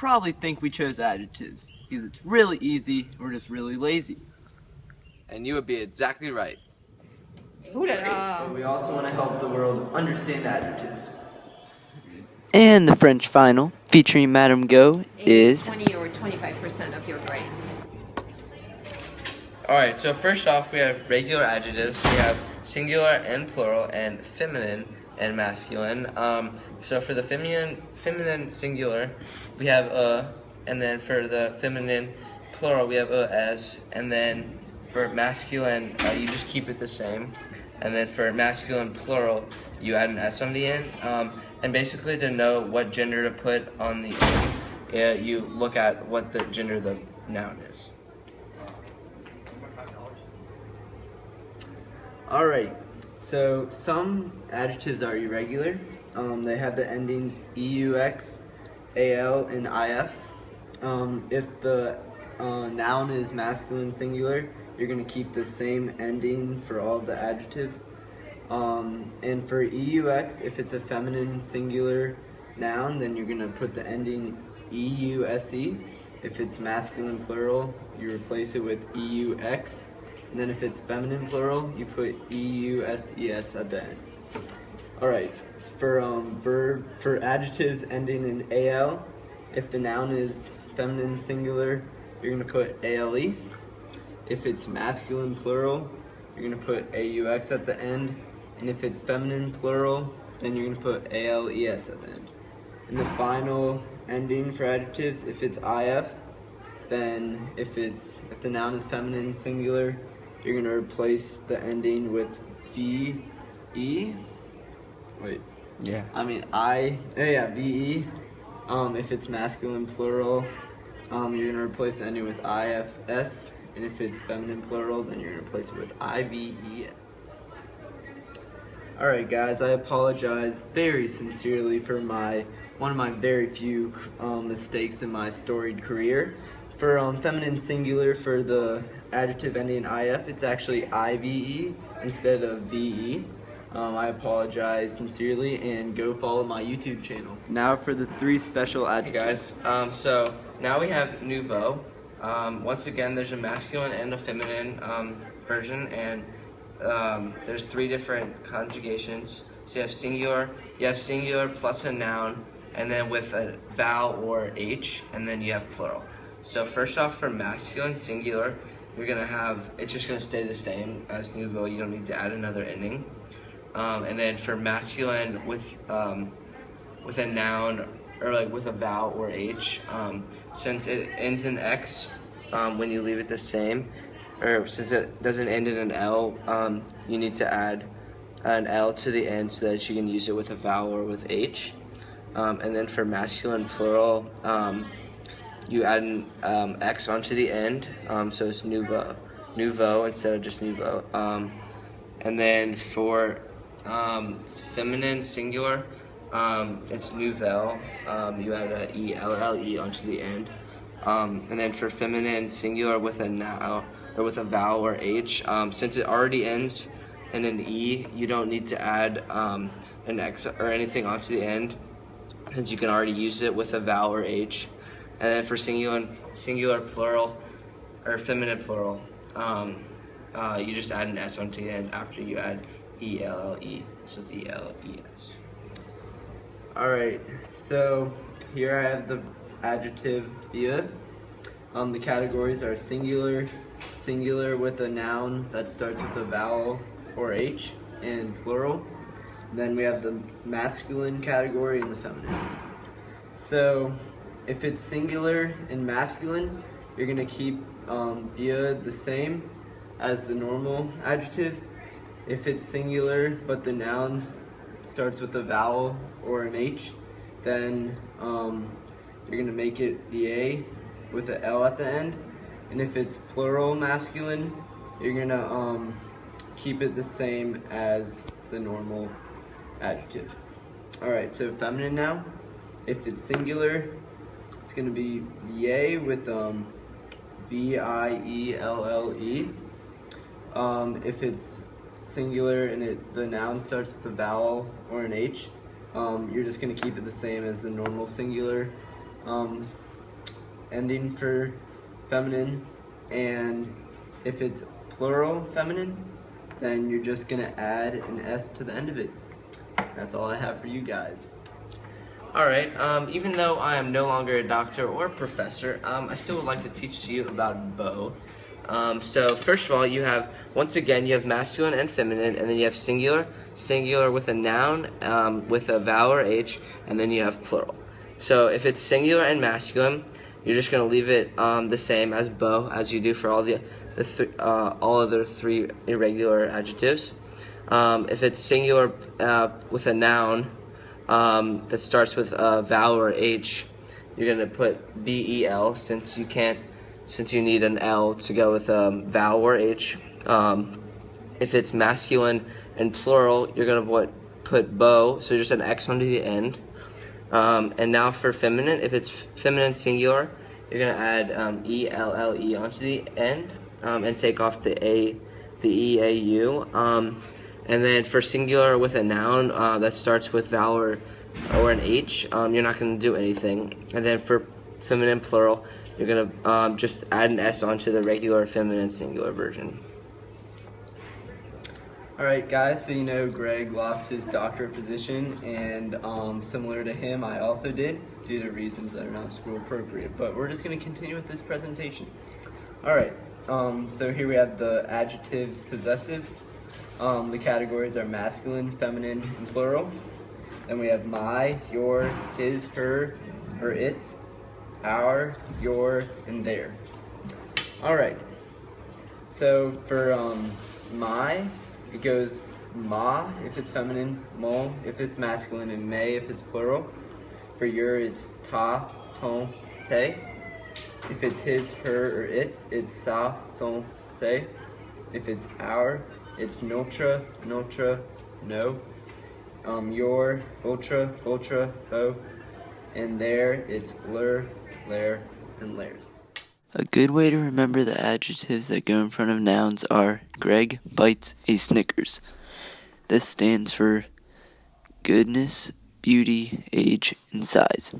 probably think we chose adjectives because it's really easy, we're just really lazy. And you would be exactly right. Ooh la la. But we also want to help the world understand adjectives. And the French final, featuring Madame Go, is 20 or 25% of your brain. Alright, so first off we have regular adjectives. We have singular and plural and feminine and masculine. So for the feminine singular, we have a, and then for the feminine plural, we have a s, and then for masculine, you just keep it the same. And then for masculine plural, you add an s on the end. And basically to know what gender to put on the end, you look at what the gender of the noun is. Alright, so some adjectives are irregular. They have the endings EUX, AL, and IF. If the noun is masculine singular, you're going to keep the same ending for all of the adjectives. And for EUX, if it's a feminine singular noun, then you're going to put the ending EUSE. If it's masculine plural, you replace it with EUX. And then if it's feminine plural, you put EUSES at the end. Alright, for adjectives ending in AL, if the noun is feminine singular, you're going to put ALE. If it's masculine plural, you're going to put AUX at the end. And if it's feminine plural, then you're going to put ALES at the end. And the final ending for adjectives, if it's IF, then if the noun is feminine singular, you're going to replace the ending with VE. Wait. Yeah. VE. If it's masculine plural, you're going to replace the ending with IFS. And if it's feminine plural, then you're going to replace it with IVES. Alright guys, I apologize very sincerely for one of my very few mistakes in my storied career. For feminine singular, for the adjective ending IF, it's actually IVE instead of VE. I apologize sincerely, and go follow my YouTube channel. Now for the 3 special Hey adjectives. guys, so now we have nouveau. Once again, there's a masculine and a feminine version, and there's 3 different conjugations. So you have singular plus a noun, and then with a vowel or H, and then you have plural. So first off, for masculine singular, you're gonna have, it's just gonna stay the same as nouveau. You don't need to add another ending. And then for masculine with a noun, or like with a vowel or H, since it ends in X, when you leave it the same, or since it doesn't end in an L, you need to add an L to the end so that you can use it with a vowel or with H. And then for masculine plural, you add an X onto the end, so it's nouveau instead of just nouveau. And then for feminine singular, it's nouvelle. You add a ELLE onto the end. And then for feminine singular with a noun or with a vowel or H, since it already ends in an E, you don't need to add an X or anything onto the end, since you can already use it with a vowel or H. And then for singular plural or feminine plural, you just add an S onto the end after you add ELLE, so it's ELES. Alright, so here I have the adjective vieux. The categories are singular with a noun that starts with a vowel or H, and plural. Then we have the masculine category and the feminine. So if it's singular and masculine, you're going to keep vieux the same as the normal adjective. If it's singular but the noun starts with a vowel or an H, then you're going to make it VA with an L at the end. And if it's plural masculine, you're going to keep it the same as the normal adjective. Alright, so feminine now. If it's singular, it's going to be VA with VIELLE. If it's singular and the noun starts with a vowel or an H, you're just going to keep it the same as the normal singular ending for feminine, and if it's plural feminine, then you're just gonna add an S to the end of it. That's all I have for you guys. Alright, even though I am no longer a doctor or a professor, I still would like to teach to you about beau. So first of all, once again, you have masculine and feminine, and then you have singular with a noun, with a vowel or H, and then you have plural. So if it's singular and masculine, you're just going to leave it the same as beau as you do for all all other three irregular adjectives. If it's singular with a noun that starts with a vowel or H, you're going to put BEL since you need an L to go with a vowel or H. If it's masculine and plural, you're going to put beau, so just an X onto the end. And now for feminine, if it's feminine singular, you're going to add ELLE onto the end and take off the EAU. And then for singular with a noun that starts with vowel or an H, you're not going to do anything. And then for feminine plural, you're going to just add an S onto the regular feminine singular version. Alright guys, so you know Greg lost his doctorate position, and similar to him, I also did, due to reasons that are not school appropriate. But we're just going to continue with this presentation. Alright, so here we have the adjectives possessive. The categories are masculine, feminine, and plural. Then we have my, your, his, her, or its, our, your, and their. Alright, so for my, it goes ma if it's feminine, mo if it's masculine, and may if it's plural. For your, it's ta, ton, te. If it's his, her, or it's sa, son, se. If it's our, it's notre, notre, no. Your, votre, votre, vo. And there, it's leur, lair, and lairs. A good way to remember the adjectives that go in front of nouns are Greg bites a Snickers. This stands for goodness, beauty, age, and size.